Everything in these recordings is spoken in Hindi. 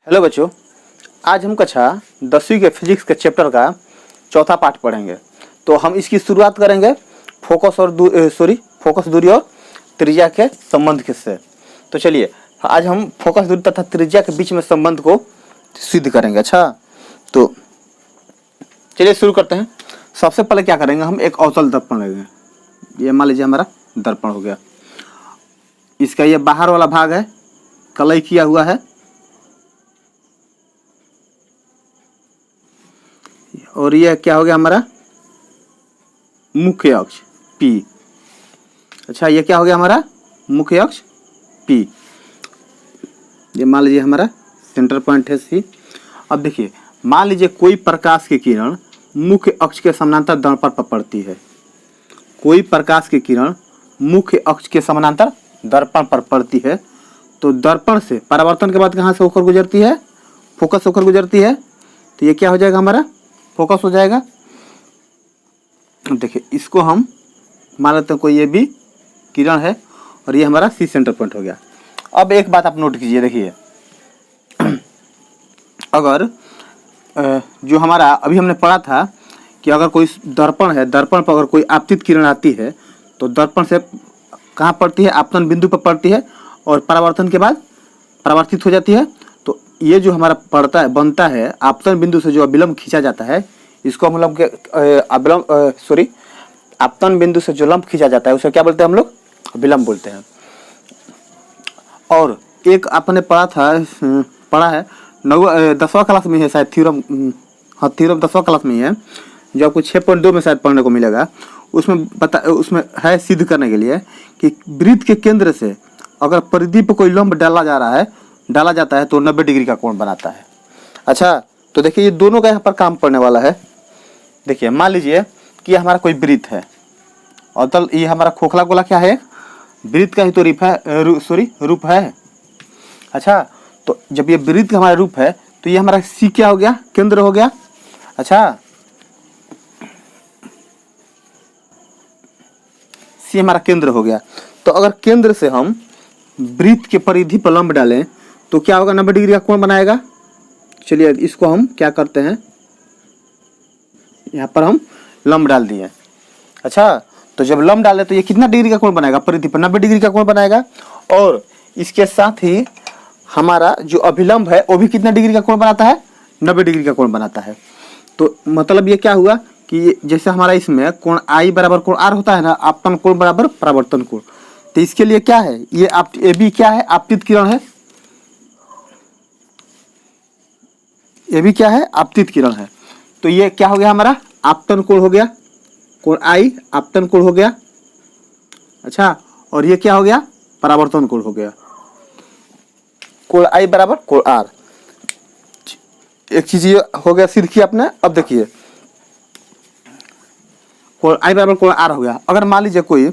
हेलो बच्चों, आज हम कक्षा 10वीं के फिजिक्स के चैप्टर का चौथा पाठ पढ़ेंगे। तो हम इसकी शुरुआत करेंगे फोकस दूरी और त्रिज्या के संबंध के से। तो चलिए आज हम फोकस दूरी तथा त्रिज्या के बीच में संबंध को सिद्ध करेंगे। अच्छा, तो चलिए शुरू करते हैं। सबसे पहले क्या करेंगे, हम एक अवतल दर्पण लेंगे। ये मान लीजिए हमारा दर्पण हो गया। इसका ये बाहर वाला भाग है, कलई किया हुआ है, और यह क्या हो गया हमारा मुख्य अक्ष P। अच्छा, ये क्या हो गया हमारा मुख्य अक्ष P। ये मान लीजिए हमारा सेंटर पॉइंट है C। अब देखिए, मान लीजिए कोई प्रकाश की किरण मुख्य अक्ष के समानांतर दर्पण पर पड़ती है। कोई प्रकाश की किरण मुख्य अक्ष के समानांतर दर्पण पर पड़ती है, तो दर्पण से परावर्तन के बाद कहाँ से होकर गुजरती है? फोकस होकर गुजरती है। तो ये क्या हो जाएगा हमारा फोकस हो जाएगा। देखिए, इसको हम मान लेते हैं कोई ये भी किरण है और ये हमारा सी सेंटर पॉइंट हो गया। अब एक बात आप नोट कीजिए, देखिए अगर जो हमारा अभी हमने पढ़ा था कि अगर कोई दर्पण है, दर्पण पर अगर कोई आपतित किरण आती है तो दर्पण से कहाँ पड़ती है? आपतन बिंदु पर पड़ती है और परावर्तन के बाद परावर्तित हो जाती है। तो ये जो हमारा पड़ता है बनता है आपतन बिंदु से जो अभिलंब खींचा जाता है, इसको हम लोग आपतन बिंदु से जो लंब खींचा जाता है उसे क्या बोलते हैं? हम लोग अभिलंब बोलते हैं। और एक आपने पढ़ा है 10वां क्लास में है शायद, थ्योरम। हाँ, थ्योरम 10वां क्लास में ही है, जो आपको 6.2 में शायद पढ़ने को मिलेगा। उसमें है सिद्ध करने के लिए कि वृत्त के केंद्र से अगर परिधि पर कोई लंब डाला जाता है तो 90 डिग्री का कोण बनाता है। अच्छा, तो देखिए ये दोनों का यहाँ पर काम पड़ने वाला है। देखिए मान लीजिए कि ये हमारा कोई वृत्त है और तल ये हमारा खोखला गोला क्या है? वृत्त का ही तो रूप है। अच्छा, तो जब ये वृत्त का हमारा रूप है तो ये हमारा सी क्या हो गया? केंद्र हो गया। अच्छा, सी हमारा केंद्र हो गया। तो अगर केंद्र से हम वृत्त के परिधि पर लंब डालें तो क्या होगा? 90 डिग्री का कोण बनाएगा। चलिए इसको हम क्या करते हैं, यहाँ पर हम लंब डाल दिए। अच्छा, तो जब लंब डाले तो ये कितना डिग्री का कोण बनाएगा? परिधि पर 90 डिग्री का कोण बनाएगा। और इसके साथ ही हमारा जो अभिलंब है वो भी कितना डिग्री का कोण बनाता है? 90 डिग्री का कोण बनाता है। तो मतलब ये क्या हुआ कि जैसे हमारा इसमें कोण I बराबर कोण R होता है ना, आपतन कोण बराबर परावर्तन कोण। तो इसके लिए क्या है? ये भी क्या है? आपतित किरण है। ये भी क्या है? आपतित किरण है। तो ये क्या हो गया हमारा? आपतन कोण हो गया, कोण I आपतन कोण हो गया। अच्छा, और ये क्या हो गया? परावर्तन कोण हो गया, कोण I बराबर कोण R। एक चीज ये हो गया सिद्ध किया आपने। अब देखिए कोण I बराबर कोण R हो गया। अगर मान लीजिए कोई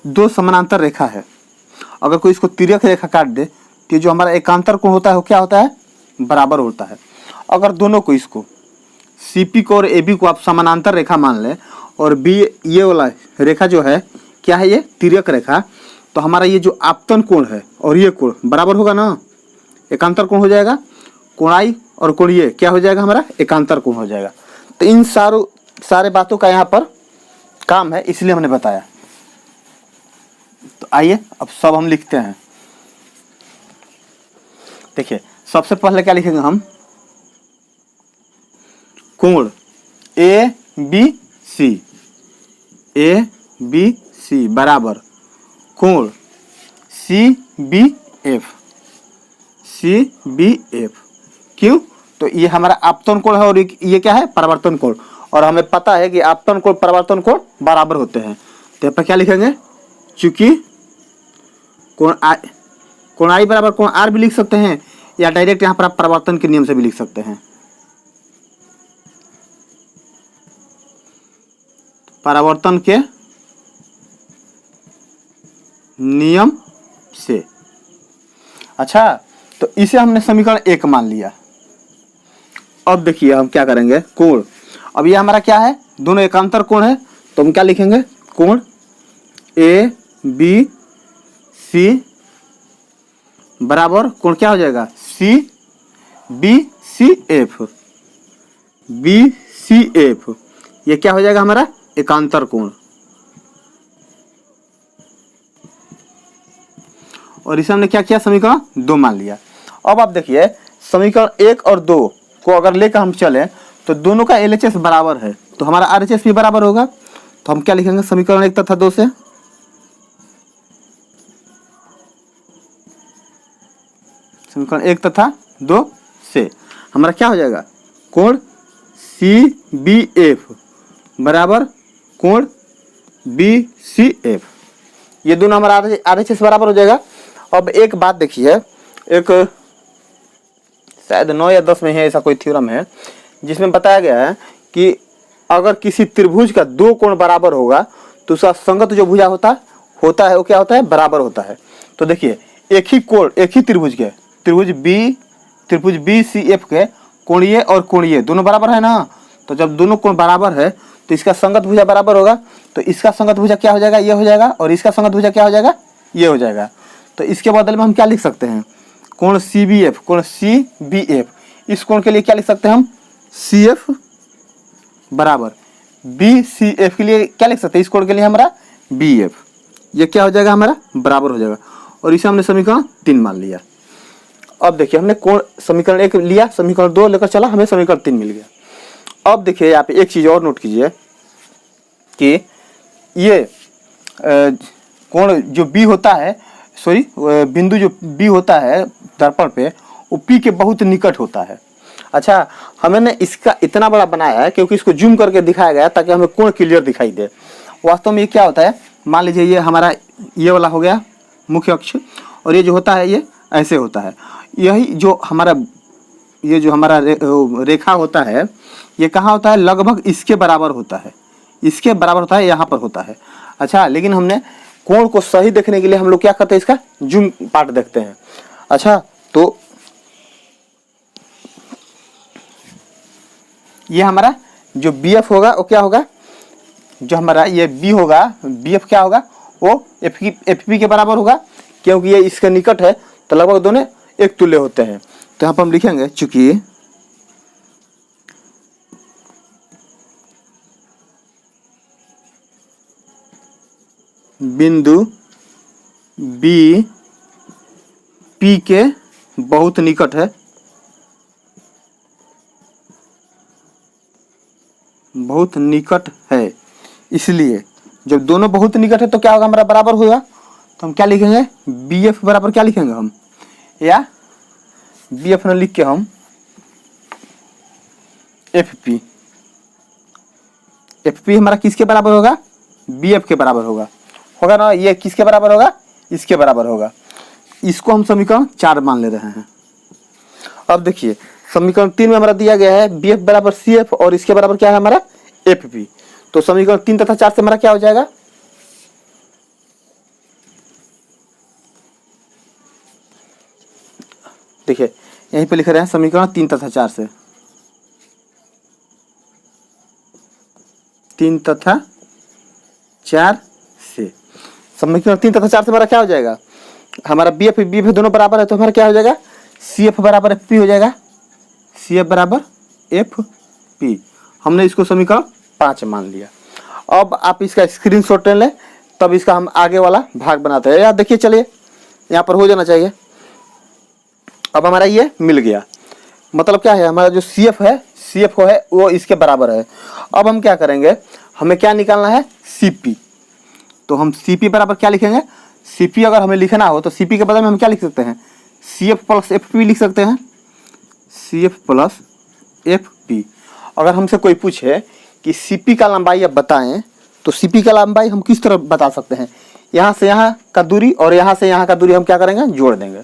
दो समानांतर रेखा है, अगर कोई इसको तिर्यक रेखा काट दे तो जो हमारा एकांतर कोण होता है वो क्या होता है? बराबर होता है। अगर दोनों को इसको CP को और AB को आप समानांतर रेखा मान लें और B ये वाला रेखा जो है क्या है? ये तिर्यक रेखा। तो हमारा ये जो आपतन कोण है और ये कोण बराबर होगा ना, एकांतर कोण हो जाएगा। कोण I और कोण ये क्या हो जाएगा? हमारा एकांतर कोण हो जाएगा। तो इन सारे बातों का यहाँ पर काम है, इसलिए हमने बताया। तो आइए अब सब हम लिखते हैं। देखिए सबसे पहले क्या लिखेंगे हम? कोण ABC बराबर कोण CBF। क्यों? तो ये हमारा आपतन कोण है और ये क्या है? परावर्तन कोण। और हमें पता है कि आपतन कोण परावर्तन कोण बराबर होते हैं। तो यहाँ पर क्या लिखेंगे? चूंकि कोण I बराबर कोण R भी लिख सकते हैं, या डायरेक्ट यहाँ पर आप परावर्तन के नियम से भी लिख सकते हैं। परावर्तन के नियम से। अच्छा, तो इसे हमने समीकरण 1 मान लिया। अब देखिए हम क्या करेंगे, कोण। अब ये हमारा क्या है? दोनों एकांतर कोण है, तो हम क्या लिखेंगे? कोण ABC बराबर कोण क्या हो जाएगा? BCF, BCF ये क्या हो जाएगा हमारा एकांतर कोण। और इसे हमने क्या किया, समीकरण 2 मान लिया। अब आप देखिए समीकरण 1 और 2 को अगर लेकर हम चलें तो दोनों का LHS बराबर है, तो हमारा RHS भी बराबर होगा। तो हम क्या लिखेंगे समीकरण 1 तथा 2 से, समीकरण 1 तथा 2 से हमारा क्या हो जाएगा, कोण CBF बराबर कोण BCF, ये दोनों हमारा RHS बराबर हो जाएगा। अब एक बात देखिए, एक शायद 9 या 10 में है ऐसा कोई थ्योरम है जिसमें बताया गया है कि अगर किसी त्रिभुज का 2 कोण बराबर होगा तो उसका संगत जो भुजा होता है वो क्या होता है, बराबर होता है। तो देखिए एक ही कोण, एक ही त्रिभुज के, त्रिभुज BCF के कोणीय और कोणीय दोनों बराबर है ना। तो जब दोनों कोण बराबर है तो इसका संगत भुजा बराबर होगा, तो इसका संगत भुजा क्या हो जाएगा, ये हो जाएगा, और इसका संगत भुजा क्या हो जाएगा, ये हो जाएगा। तो इसके बदले में हम क्या लिख सकते हैं, कोण CBF, कोण CBF, इस कोण के लिए क्या लिख सकते हैं हम, CF बराबर BCF के लिए क्या लिख सकते हैं, इस कोण के लिए हमारा BF, ये क्या हो जाएगा हमारा बराबर हो जाएगा। और इसे हमने समीकरण 3 मान लिया। अब देखिए हमने कोण समीकरण 1 लिया, समीकरण 2 लेकर चला, हमें समीकरण 3 मिल गया। अब देखिए यहाँ पे एक चीज और नोट कीजिए कि ये कोण जो B होता है, सॉरी बिंदु जो B होता है दर्पण पे, वो P के बहुत निकट होता है। अच्छा, हमने इसका इतना बड़ा बनाया है क्योंकि इसको जूम करके दिखाया गया ताकि हमें कोण क्लियर दिखाई दे। वास्तव में ये क्या होता है, मान लीजिए ये हमारा ये वाला हो गया मुख्य अक्ष, और ये जो होता है ये ऐसे होता है। यही जो हमारा ये जो हमारा रेखा होता है ये कहाँ होता है, लगभग इसके बराबर होता है, इसके बराबर होता है, यहाँ पर होता है। अच्छा, लेकिन हमने कोण को सही देखने के लिए हम लोग क्या करते हैं, इसका जूम पार्ट देखते हैं। अच्छा, तो ये हमारा जो BF होगा वो क्या होगा, जो हमारा ये B होगा, BF क्या होगा, वो FP के बराबर होगा, क्योंकि ये इसके निकट है तो लगभग दोनों एक तुल्य होते हैं। तो यहाँ पर हम लिखेंगे चूंकि बिंदु B P के बहुत निकट है, बहुत निकट है, इसलिए जब दोनों बहुत निकट है तो क्या होगा, हमारा बराबर होगा। तो हम क्या लिखेंगे, BF बराबर क्या लिखेंगे हम, या BF न लिख के हम FP, FP हमारा किसके बराबर होगा, BF के बराबर होगा ना। ये किसके बराबर होगा, इसके बराबर होगा। इसको हम समीकरण 4 मान ले रहे हैं। अब देखिए समीकरण 3 में हमारा दिया गया है BF बराबर CF और इसके बराबर क्या है हमारा FP। तो समीकरण 3 तथा 4 से हमारा क्या हो जाएगा, देखिए यहीं पे लिख रहे हैं समीकरण 3 तथा 4 से, 3 तथा 4 से समीकरण 3 तथा 4 से हमारा क्या हो जाएगा, हमारा BF BF दोनों बराबर है तो हमारा क्या हो जाएगा, CF बराबर FP हो जाएगा, CF बराबर FP। हमने इसको समीकरण 5 मान लिया। अब आप इसका स्क्रीनशॉट ले लें, तब इसका हम आगे वाला भाग बनाते हैं। यार देखिए, चलिए यहाँ पर हो जाना चाहिए। अब हमारा ये मिल गया, मतलब क्या है, हमारा जो CF है, CF है वो इसके बराबर है। अब हम क्या करेंगे, हमें क्या निकालना है, CP। तो हम CP बराबर क्या लिखेंगे, CP अगर हमें लिखना हो तो CP के बदले में हम क्या लिख सकते हैं, CF प्लस FP लिख सकते हैं, CF प्लस FP। अगर हमसे कोई पूछे कि CP का लंबाई अब बताएं, तो CP का लंबाई हम किस तरह बता सकते हैं, यहाँ से यहाँ का दूरी और यहाँ से यहाँ का दूरी हम क्या करेंगे, जोड़ देंगे,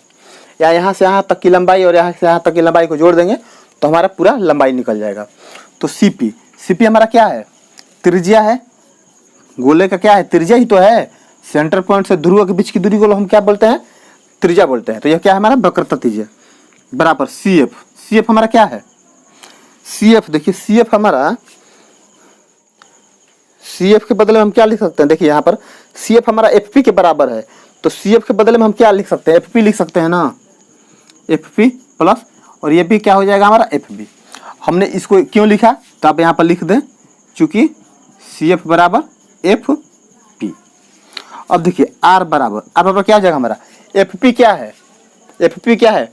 या यहाँ से यहाँ तक की लंबाई और यहाँ से यहाँ तक की लंबाई को जोड़ देंगे तो हमारा पूरा लंबाई निकल जाएगा। तो CP हमारा क्या है, त्रिज्या है, गोले का क्या है, त्रिज्या ही तो है। सेंटर पॉइंट से ध्रुव के बीच की दूरी को हम क्या बोलते हैं, त्रिज्या बोलते हैं। तो यह क्या है हमारा वक्रता त्रिज्या बराबर CF हमारा क्या है, CF देखिए CF हमारा, CF के बदले में हम क्या लिख सकते हैं, देखिए यहाँ पर CF हमारा FP के बराबर है, तो CF के बदले में हम क्या लिख सकते हैं, FP लिख सकते हैं ना, FP प्लस, और ये भी क्या हो जाएगा हमारा एफ बी। हमने इसको क्यों लिखा तो आप यहाँ पर लिख दें, चूंकि सी एफ बराबर एफ पी। अब देखिए आर बराबर क्या हो जाएगा हमारा, एफ पी क्या है, एफ पी क्या है,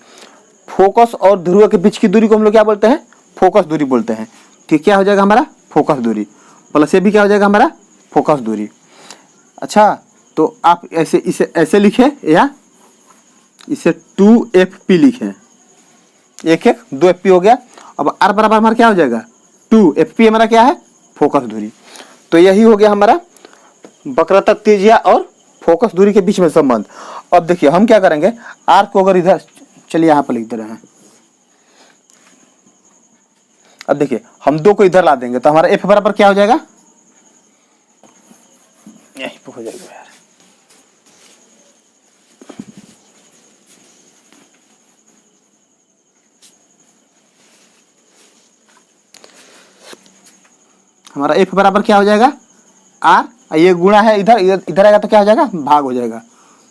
फोकस और ध्रुव के बीच की दूरी को हम लोग क्या बोलते हैं, फोकस दूरी बोलते हैं। ठीक, क्या हो जाएगा हमारा फोकस दूरी, प्लस ये भी क्या हो जाएगा हमारा फोकस दूरी। अच्छा, तो आप ऐसे इसे ऐसे लिखे या इसे 2fp लिखें, एक 2fp हो गया। अब r बराबर हमारा क्या हो जाएगा 2fp, हमारा क्या है फोकस दूरी। तो यही हो गया हमारा वक्रता त्रिज्या और फोकस दूरी के बीच में संबंध। अब देखिए हम क्या करेंगे, r को अगर इधर, चलिए यहाँ पर लिख दे रहे हैं। अब देखिए हम 2 को इधर ला देंगे तो हमारा f बराबर क्या हो जाएगा, यही पे हो जाएगा यार, हमारा f बराबर क्या हो जाएगा r, ये गुणा है इधर इधर आएगा तो क्या हो जाएगा भाग हो जाएगा,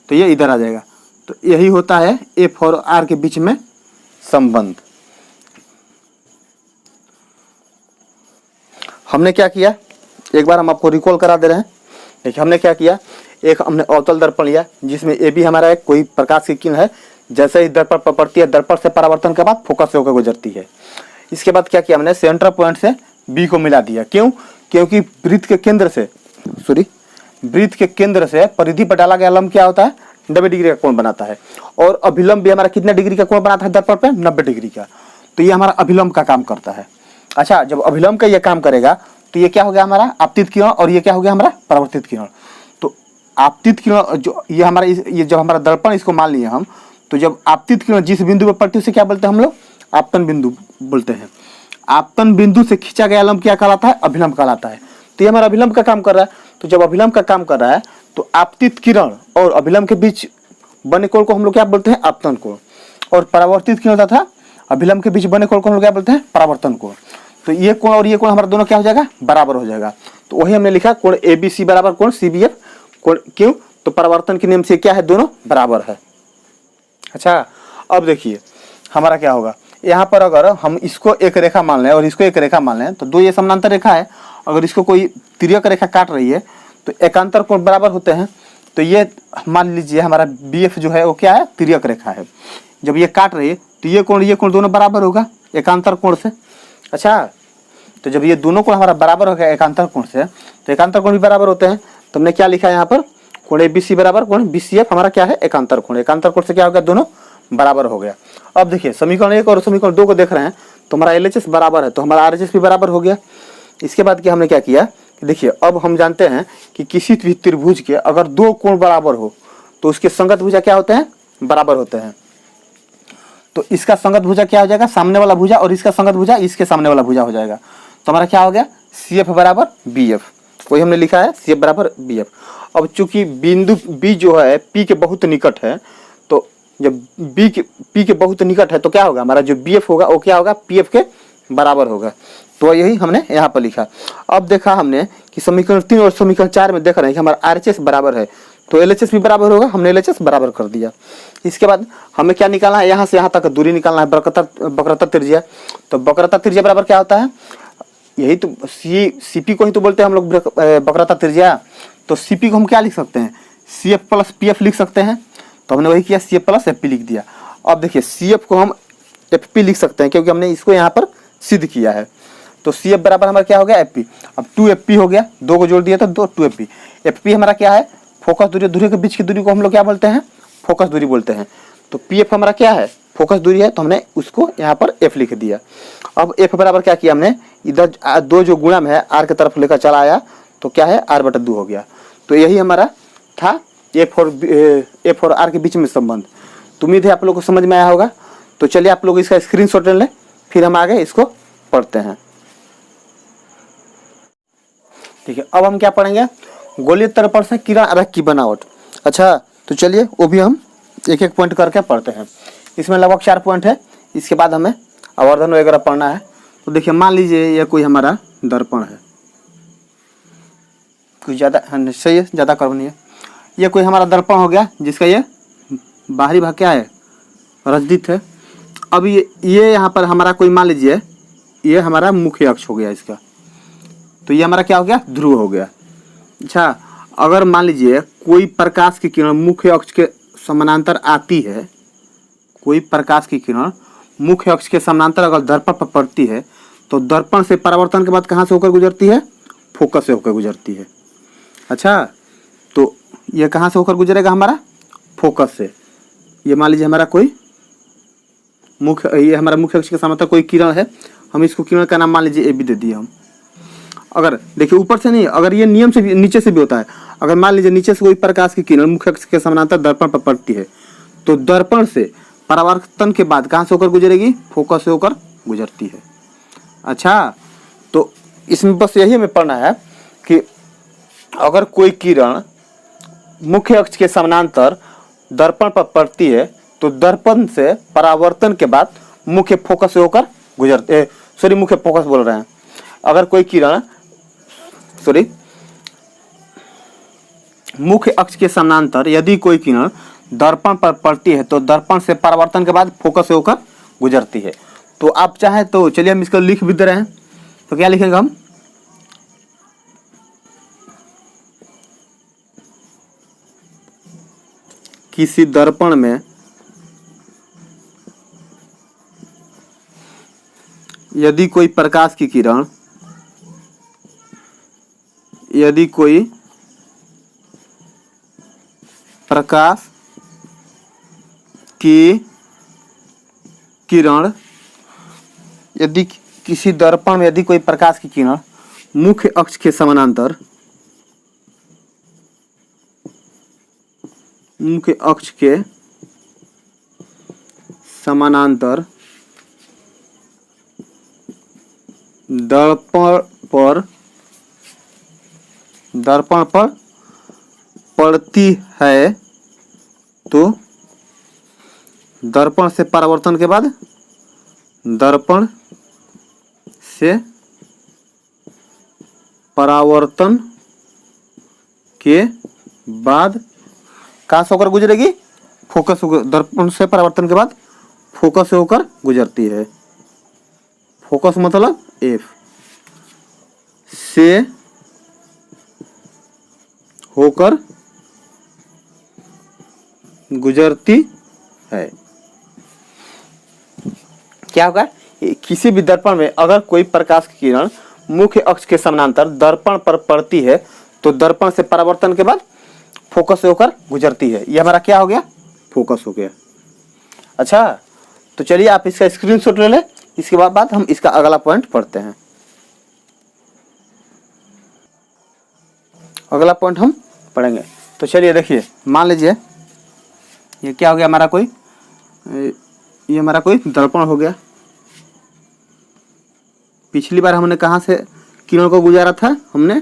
तो ये इधर आ जाएगा। तो यही होता है f और r के बीच में संबंध। हमने क्या किया, एक बार हम आपको रिकॉल करा दे रहे हैं। देखिए हमने क्या किया, एक हमने अवतल दर्पण लिया जिसमें ए बी हमारा एक कोई प्रकाश की किरण है, जैसे ही दर्पण पर पड़ती है दर्पण से परावर्तन के बाद फोकस से होकर गुजरती है। इसके बाद क्या किया हमने, सेंटर पॉइंट से बी को मिला दिया। क्यों, क्योंकि वृत्त के केंद्र से परिधि पर डाला गया लंब क्या होता है 90 डिग्री का कोण बनाता है, और अभिलंब भी हमारा कितने डिग्री का कोण बनाता है दर्पण पे 90 डिग्री का। तो ये हमारा अभिलंब का काम करता है। अच्छा, जब अभिलंब का ये काम करेगा तो ये क्या हो गया हमारा आपतित किरण, और ये क्या हो गया हमारा परावर्तित किरण। तो आपतित किरण जो ये हमारा ये जब हमारा दर्पण इसको मान लिए हम, तो जब आपतित किरण जिस बिंदु पर पड़ती है उसे क्या बोलते हैं हम लोग, आपतन बिंदु बोलते हैं। आपतन बिंदु से खींचा गया लंब क्या कहलाता है, अभिलंब कहलाता है। तो ये हमारा अभिलंब का काम कर रहा है। तो जब अभिलंब का काम कर रहा है तो आपतित किरण और अभिलंब के बीच बने कोण को हम लोग क्या बोलते हैं, आपतन कोण, और परावर्तित किरण तथा अभिलंब के बीच बने कोण को हम लोग क्या बोलते हैं, परावर्तन कोण। तो ये कोण और ये कोण हमारा दोनों क्या हो जाएगा, बराबर हो जाएगा। तो वही हमने लिखा कोण ABC बराबर कोण CBF कोण। क्यों, तो परावर्तन के नियम से क्या है, दोनों बराबर है। अच्छा, अब देखिए हमारा क्या होगा, यहाँ पर अगर हम इसको एक रेखा मान लें और इसको एक रेखा मान लें तो दो ये समानांतर रेखा है, अगर इसको कोई तिर्यक रेखा काट रही है तो एकांतर कोण बराबर होते हैं। तो ये मान लीजिए हमारा BF जो है वो क्या है, तिर्यक रेखा है। जब ये काट रही है तो ये कोण दोनों बराबर होगा एकांतर कोण से। अच्छा, तो जब ये दोनों कोण हमारा बराबर हो गया एकांतर कोण से, तो एकांतर कोण भी बराबर होते हैं। तो हमने क्या लिखा है यहाँ पर, कोण ABC बराबर कोण BCF हमारा क्या है, एकांतर कोण। एकांतर कोण से क्या हो गया, दोनों बराबर हो गया। अब देखिए समीकरण 1 और समीकरण 2 को देख रहे हैं तो हमारा LHS बराबर है, तो हमारा RHS भी बराबर हो गया। इसके बाद हमने क्या किया, देखिए अब हम जानते हैं कि किसी भी त्रिभुज के अगर 2 कोण बराबर हो तो उसके संगत भुजा क्या होते हैं, बराबर होते हैं। तो इसका संगत भुजा क्या हो जाएगा, सामने वाला भुजा, और इसका संगत भुजा इसके सामने वाला भुजा हो जाएगा। तो हमारा क्या हो गया, CF बराबर BF। वही हमने लिखा है CF बराबर BF। अब चूंकि बिंदु B जो है P के बहुत निकट है, तो जब P के बहुत निकट है तो क्या होगा, हमारा जो BF होगा वो क्या होगा, PF के बराबर होगा। तो यही हमने यहाँ पर लिखा। अब देखा हमने कि समीकरण 3 और समीकरण 4 में देख रहे हैं कि हमारा RHS बराबर है, तो LHS भी बराबर होगा, हमने LHS बराबर कर दिया। इसके बाद हमें क्या निकालना है, यहाँ से यहाँ तक दूरी निकालना है, वक्रता त्रिज्या। तो वक्रता त्रिज्या बराबर क्या होता है, यही तो CP को ही तो बोलते हैं हम लोग वक्रता त्रिज्या। तो CP को हम क्या लिख सकते हैं, CF प्लस PF लिख सकते हैं। तो हमने वही किया, CF प्लस FP लिख दिया। अब देखिए CF को हम FP लिख सकते हैं क्योंकि हमने इसको यहाँ पर सिद्ध किया है। तो CF बराबर हमारा क्या हो गया, FP। अब 2FP हो गया, 2 को जोड़ दिया तो 2FP। FP हमारा क्या है, फोकस दूरी, दूरी के बीच की दूरी को हम लोग क्या बोलते हैं, फोकस दूरी बोलते हैं। तो PF हमारा क्या है, फोकस दूरी है, तो हमने उसको यहाँ पर F लिख दिया। अब F बराबर क्या किया हमने, इधर 2 जो गुणा में है R की तरफ लेकर चला आया तो क्या है, R/2 हो गया। तो यही हमारा था F और R के बीच में संबंध। तो उम्मीद है आप लोग को समझ में आया होगा। तो चलिए आप लोग इसका स्क्रीनशॉट ले लें, फिर हम आगे इसको पढ़ते हैं। ठीक है, अब हम क्या पढ़ेंगे, गोलीय दर्पण से किरण आरेख की बनावट। अच्छा, तो चलिए वो भी हम एक एक पॉइंट करके पढ़ते हैं। इसमें लगभग 4 पॉइंट है, इसके बाद हमें आवर्धन वगैरह पढ़ना है। तो देखिए मान लीजिए ये कोई हमारा दर्पण है, कुछ ज़्यादा सही है, ज़्यादा कर्व नहीं है। ये कोई हमारा दर्पण हो गया जिसका ये बाहरी भाग क्या है, रजदित है। अब ये यहाँ पर हमारा कोई मान लीजिए ये हमारा मुख्य अक्ष हो गया इसका, तो ये हमारा क्या हो गया, ध्रुव हो गया। अच्छा, अगर मान लीजिए कोई प्रकाश की किरण मुख्य अक्ष के समानांतर आती है, कोई प्रकाश की किरण मुख्य अक्ष के समानांतर अगर दर्पण पर पड़ती है तो दर्पण से परावर्तन के बाद कहाँ से होकर गुजरती है, फोकस से होकर गुजरती है। अच्छा, तो ये कहाँ से होकर गुजरेगा, हमारा फोकस से। ये मान लीजिए हमारा कोई ये हमारा मुख्य अक्ष के समानांतर कोई किरण है, हम इसको किरण का नाम मान लीजिए ए बी दे दिए हम। अगर देखिए ऊपर से नहीं, अगर ये नियम से भी नीचे से भी होता है, अगर मान लीजिए नीचे से कोई प्रकाश की किरण मुख्य अक्ष के समानांतर दर्पण पर पड़ती है तो दर्पण से परावर्तन के बाद कहाँ से होकर गुजरेगी, फोकस से होकर गुजरती है। अच्छा, तो इसमें बस यही हमें पढ़ना है कि अगर कोई किरण मुख्य अक्ष के समानांतर दर्पण पर पड़ती है तो दर्पण से परावर्तन के बाद मुख्य फोकस से होकर गुजरते, सॉरी मुख्य फोकस बोल रहे हैं। अगर कोई किरण मुख्य अक्ष के समानांतर यदि कोई किरण दर्पण पर पड़ती है तो दर्पण से परावर्तन के बाद फोकस से होकर गुजरती है। तो आप चाहे तो चलिए हम इसको लिख भी दे रहे हैं, तो क्या लिखेंगे हम, किसी दर्पण में यदि कोई प्रकाश की किरण, यदि कोई प्रकाश की किरण, यदि किसी दर्पण में यदि कोई प्रकाश की किरण मुख्य अक्ष के समानांतर, मुख्य अक्ष के समानांतर दर्पण पर पड़ती है तो दर्पण से परावर्तन के बाद, दर्पण से परावर्तन के बाद कहाँ से होकर गुजरेगी, फोकस होकर, दर्पण से परावर्तन के बाद फोकस से होकर गुजरती है। फोकस मतलब एफ से होकर गुजरती है। क्या होगा, किसी भी दर्पण में अगर कोई प्रकाश की किरण मुख्य अक्ष के समानांतर दर्पण पर पड़ती है तो दर्पण से परावर्तन के बाद फोकस से होकर गुजरती है। ये हमारा क्या हो गया, फोकस हो गया। अच्छा, तो चलिए आप इसका स्क्रीनशॉट ले लें, इसके बाद हम इसका अगला पॉइंट पढ़ते हैं। अगला पॉइंट हम पढ़ेंगे, तो चलिए देखिए, मान लीजिए ये क्या हो गया, हमारा कोई ये हमारा कोई दर्पण हो गया। पिछली बार हमने कहाँ से किरणों को गुजारा था, हमने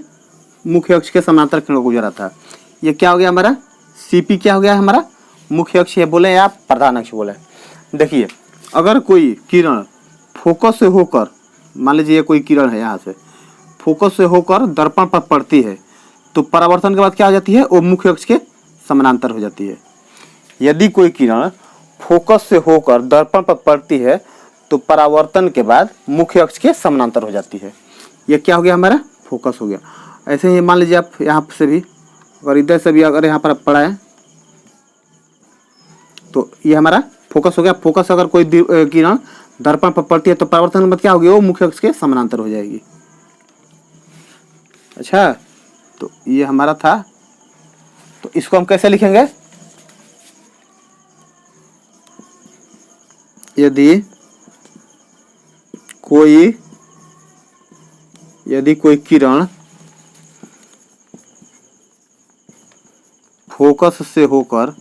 मुख्य अक्ष के समानांतर किरणों को गुजारा था। ये क्या हो गया हमारा, सीपी क्या हो गया हमारा, मुख्य अक्ष बोले या प्रधान अक्ष बोले। देखिए, अगर कोई किरण फोकस से होकर, मान लीजिए ये कोई किरण है, यहाँ से फोकस से होकर दर्पण पर पड़ती है तो परावर्तन के बाद क्या हो जाती है, वो मुख्य अक्ष के समानांतर हो जाती है। यदि कोई किरण फोकस से होकर दर्पण पर पड़ती है तो परावर्तन के बाद मुख्य अक्ष के समानांतर हो जाती है। ये क्या हो गया हमारा, फोकस हो गया। ऐसे ही मान लीजिए आप यहाँ से भी, अगर इधर से भी अगर यहाँ पर पड़ा है तो ये हमारा फोकस हो गया। फोकस अगर कोई किरण दर्पण पर पड़ती है तो परावर्तन के बाद क्या होगी, वो मुख्य अक्ष के समानांतर हो जाएगी। अच्छा, तो ये हमारा था, तो इसको हम कैसे लिखेंगे, यदि कोई किरण फोकस से होकर,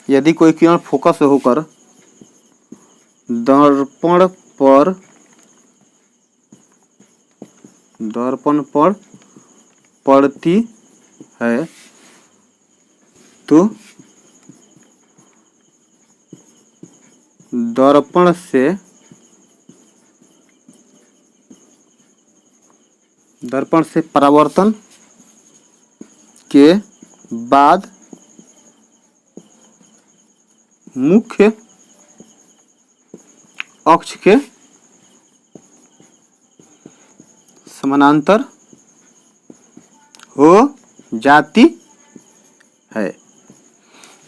यदि कोई किरण फोकस से होकर दर्पण पर पड़ती है तो दर्पण से परावर्तन के बाद मुख्य अक्ष के समानांतर हो जाती है।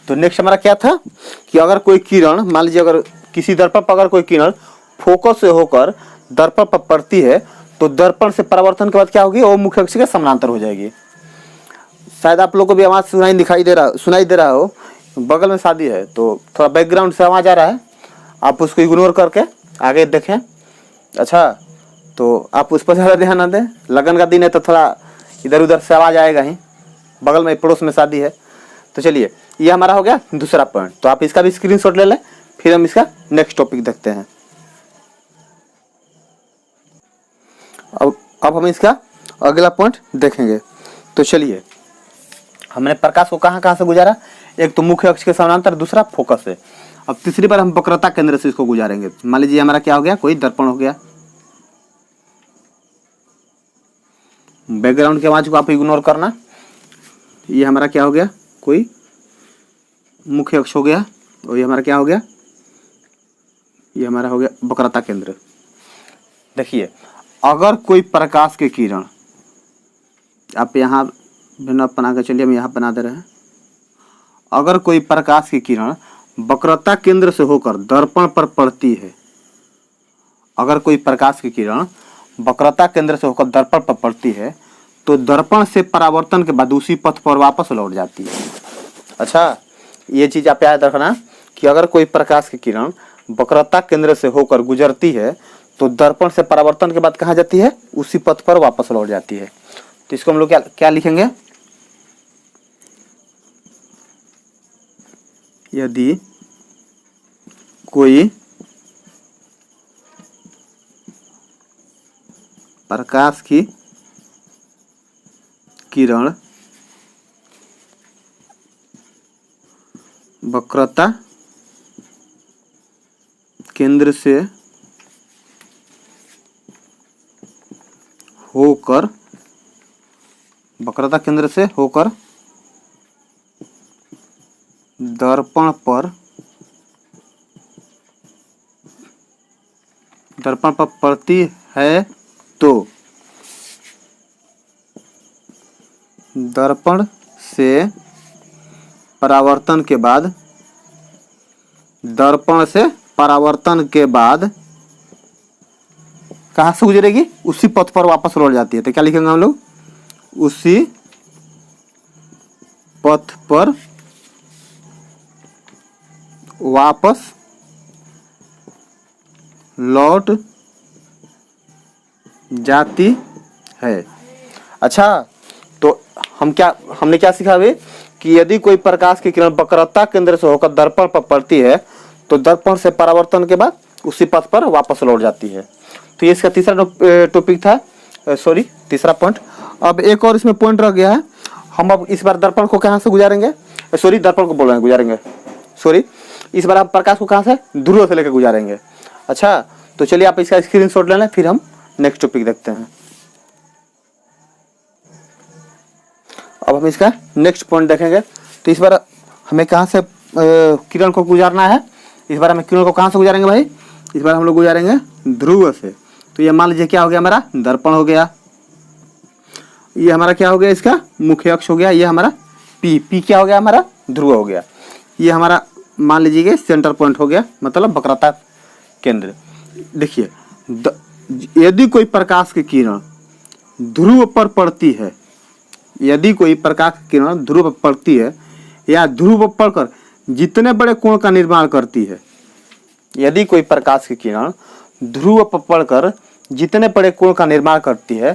तो नेक्स्ट हमारा क्या था कि अगर कोई किरण, मान लीजिए अगर किसी दर्पण पर अगर कोई किरण फोकस से होकर दर्पण पर पड़ती है तो दर्पण से परावर्तन के बाद क्या होगी, वो मुख्य अक्ष के समानांतर हो जाएगी। शायद आप लोगों को भी आवाज सुनाई दे रहा हो, बगल में शादी है तो थोड़ा बैकग्राउंड से आवाज आ रहा है, आप उसको इग्नोर करके आगे देखें। अच्छा, तो आप उस पर ज़्यादा ध्यान ना दें, लगन का दिन है तो थोड़ा इधर उधर से आवाज आएगा ही, बगल में पड़ोस में शादी है। तो चलिए, ये हमारा हो गया दूसरा पॉइंट। तो आप इसका भी स्क्रीनशॉट ले लें, फिर हम इसका नेक्स्ट टॉपिक देखते हैं। अब हम इसका अगला पॉइंट देखेंगे। तो चलिए, हमने प्रकाश को कहाँ कहाँ से गुजारा, एक तो मुख्य अक्ष के समानांतर, दूसरा फोकस से। अब तीसरी बार हम वक्रता केंद्र से इसको गुजारेंगे। मान लीजिए हमारा क्या हो गया, कोई दर्पण हो गया, बैकग्राउंड की आवाज को आप इग्नोर करना। ये हमारा क्या हो गया, कोई मुख्य अक्ष हो गया, और ये हमारा क्या हो गया, ये हमारा हो गया वक्रता केंद्र। देखिए, अगर कोई प्रकाश की किरण, आप यहाँ बिना बना के चलिए, हम यहाँ बना दे रहे हैं। अगर कोई प्रकाश की किरण वक्रता केंद्र से होकर दर्पण पर पड़ती है, अगर कोई प्रकाश की किरण वक्रता केंद्र से होकर दर्पण पर पड़ती है तो दर्पण से परावर्तन के बाद उसी पथ पर वापस लौट जाती है। अच्छा, ये चीज आप याद रखना कि अगर कोई प्रकाश की किरण वक्रता केंद्र से होकर गुजरती है तो दर्पण से परावर्तन के बाद कहाँ जाती है, उसी पथ पर वापस लौट जाती है। तो इसको हम लोग क्या लिखेंगे, यदि कोई प्रकाश की किरण वक्रता केंद्र से होकर दर्पण पर पड़ती है तो दर्पण से परावर्तन के बाद कहाँ से गुजरेगी, उसी पथ पर वापस लौट जाती है। तो क्या लिखेंगे हम लोग, उसी पथ पर वापस लौट जाती है। अच्छा, तो हमने क्या सीखा अभी कि यदि कोई प्रकाश की किरण वक्रता केंद्र से होकर दर्पण पर पड़ती है तो दर्पण से परावर्तन के बाद उसी पथ पर वापस लौट जाती है। तो ये इसका तीसरा टॉपिक था, तीसरा पॉइंट। अब एक और इसमें पॉइंट रह गया है, हम अब इस बार दर्पण को कहाँ से गुजारेंगे, दर्पण को बोल रहे हैं गुजारेंगे, इस बार आप प्रकाश को कहाँ से, ध्रुव से लेकर गुजारेंगे। अच्छा, तो चलिए आप इसका स्क्रीनशॉट ले लें, फिर हम नेक्स्ट टॉपिक देखते हैं। अब हम इसका नेक्स्ट पॉइंट देखेंगे। तो इस बार हमें कहाँ से किरण को गुजारना है, इस बार हमें किरण को कहाँ से गुजारेंगे भाई, इस बार हम लोग गुजारेंगे ध्रुव से। तो ये मान लीजिए क्या हो गया, हमारा दर्पण हो गया, ये हमारा क्या हो गया, इसका मुख्य अक्ष हो गया, ये हमारा पी क्या हो गया, हमारा ध्रुव हो गया, ये हमारा मान लीजिए सेंटर पॉइंट हो गया, मतलब वक्रता केंद्र। देखिए, यदि कोई प्रकाश की किरण ध्रुव पर पड़ती है, यदि कोई प्रकाश की किरण ध्रुव पर पड़ती है या ध्रुव पर पड़कर जितने बड़े कोण का निर्माण करती है, यदि कोई प्रकाश की किरण ध्रुव पर पड़कर जितने बड़े कोण का निर्माण करती है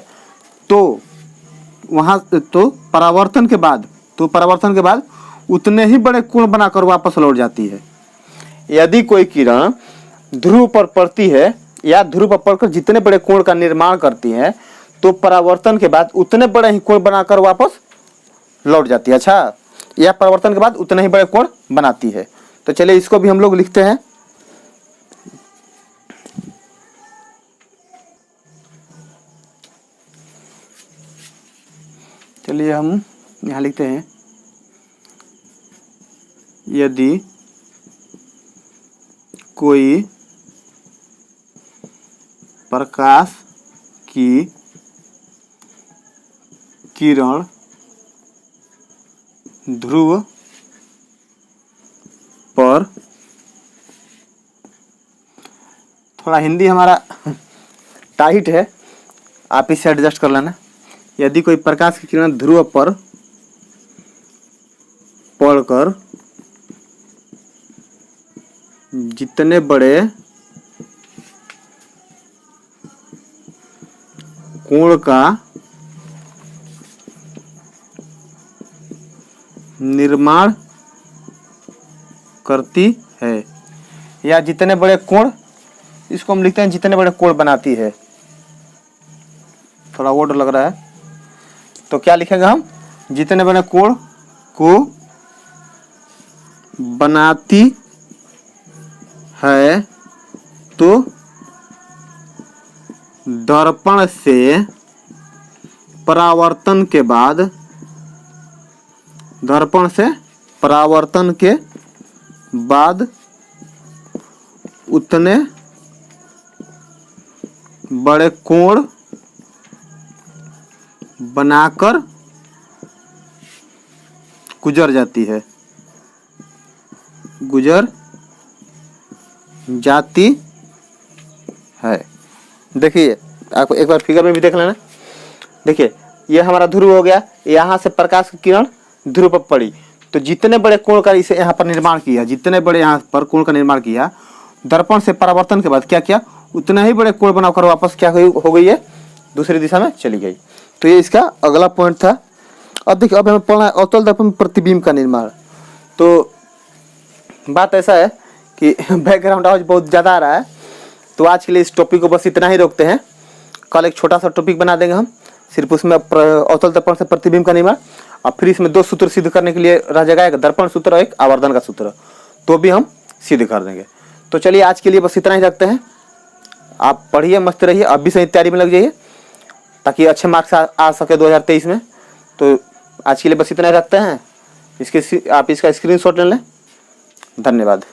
तो परावर्तन के बाद उतने ही बड़े कोण बनाकर वापस लौट जाती है। यदि कोई किरण ध्रुव पर पड़ती है या ध्रुव पर पड़कर जितने बड़े कोण का निर्माण करती है तो परावर्तन के बाद उतने बड़े ही कोण बनाकर वापस लौट जाती है। अच्छा, यह परावर्तन के बाद उतने ही बड़े कोण बनाती है। तो चलिए इसको भी हम लोग लिखते हैं। चलिए हम यहाँ लिखते हैं, यदि कोई प्रकाश की किरण ध्रुव पर, थोड़ा हिंदी हमारा टाइट है, आप इससे एडजस्ट कर लेना। यदि कोई प्रकाश की किरण ध्रुव पर पड़कर जितने बड़े कोण का निर्माण करती है, या जितने बड़े कोण, इसको हम लिखते हैं जितने बड़े कोण बनाती है। थोड़ा वर्ड लग रहा है, तो क्या लिखेंगे हम? जितने बड़े कोण को बनाती है तो दर्पण से परावर्तन के बाद, दर्पण से परावर्तन के बाद उतने बड़े कोण बनाकर गुजर जाती है, गुजर जाती है। देखिए, आपको एक बार फिगर में भी देख लेना। देखिए, ये हमारा ध्रुव हो गया, यहाँ से प्रकाश की किरण ध्रुव पर पड़ी, तो जितने बड़े कोण का इसे यहाँ पर निर्माण किया, जितने बड़े यहाँ पर कोण का निर्माण किया, दर्पण से परावर्तन के बाद क्या किया, उतना ही बड़े कोण बनाकर वापस क्या हो गई है, दूसरी दिशा में चली गई। तो ये इसका अगला पॉइंट था। अब देखिए, अब हमें पढ़ना है अवतल दर्पण में प्रतिबिंब का निर्माण। तो बात ऐसा है कि बैकग्राउंड आवाज बहुत ज़्यादा आ रहा है, तो आज के लिए इस टॉपिक को बस इतना ही रोकते हैं। कल एक छोटा सा टॉपिक बना देंगे हम, सिर्फ उसमें अवतल दर्पण से प्रतिबिंब का निर्माण, और फिर इसमें 2 सूत्र सिद्ध करने के लिए रह जाएगा, एक दर्पण सूत्र और एक आवर्धन का सूत्र, तो भी हम सिद्ध कर देंगे। तो चलिए, आज के लिए बस इतना ही रखते हैं। आप पढ़िए, मस्त रहिए, अब भी सही तैयारी में लग जाइए, ताकि अच्छे मार्क्स आ सके 2023 में। तो आज के लिए बस इतना ही रखते हैं। आप इसका स्क्रीनशॉट ले लें। धन्यवाद।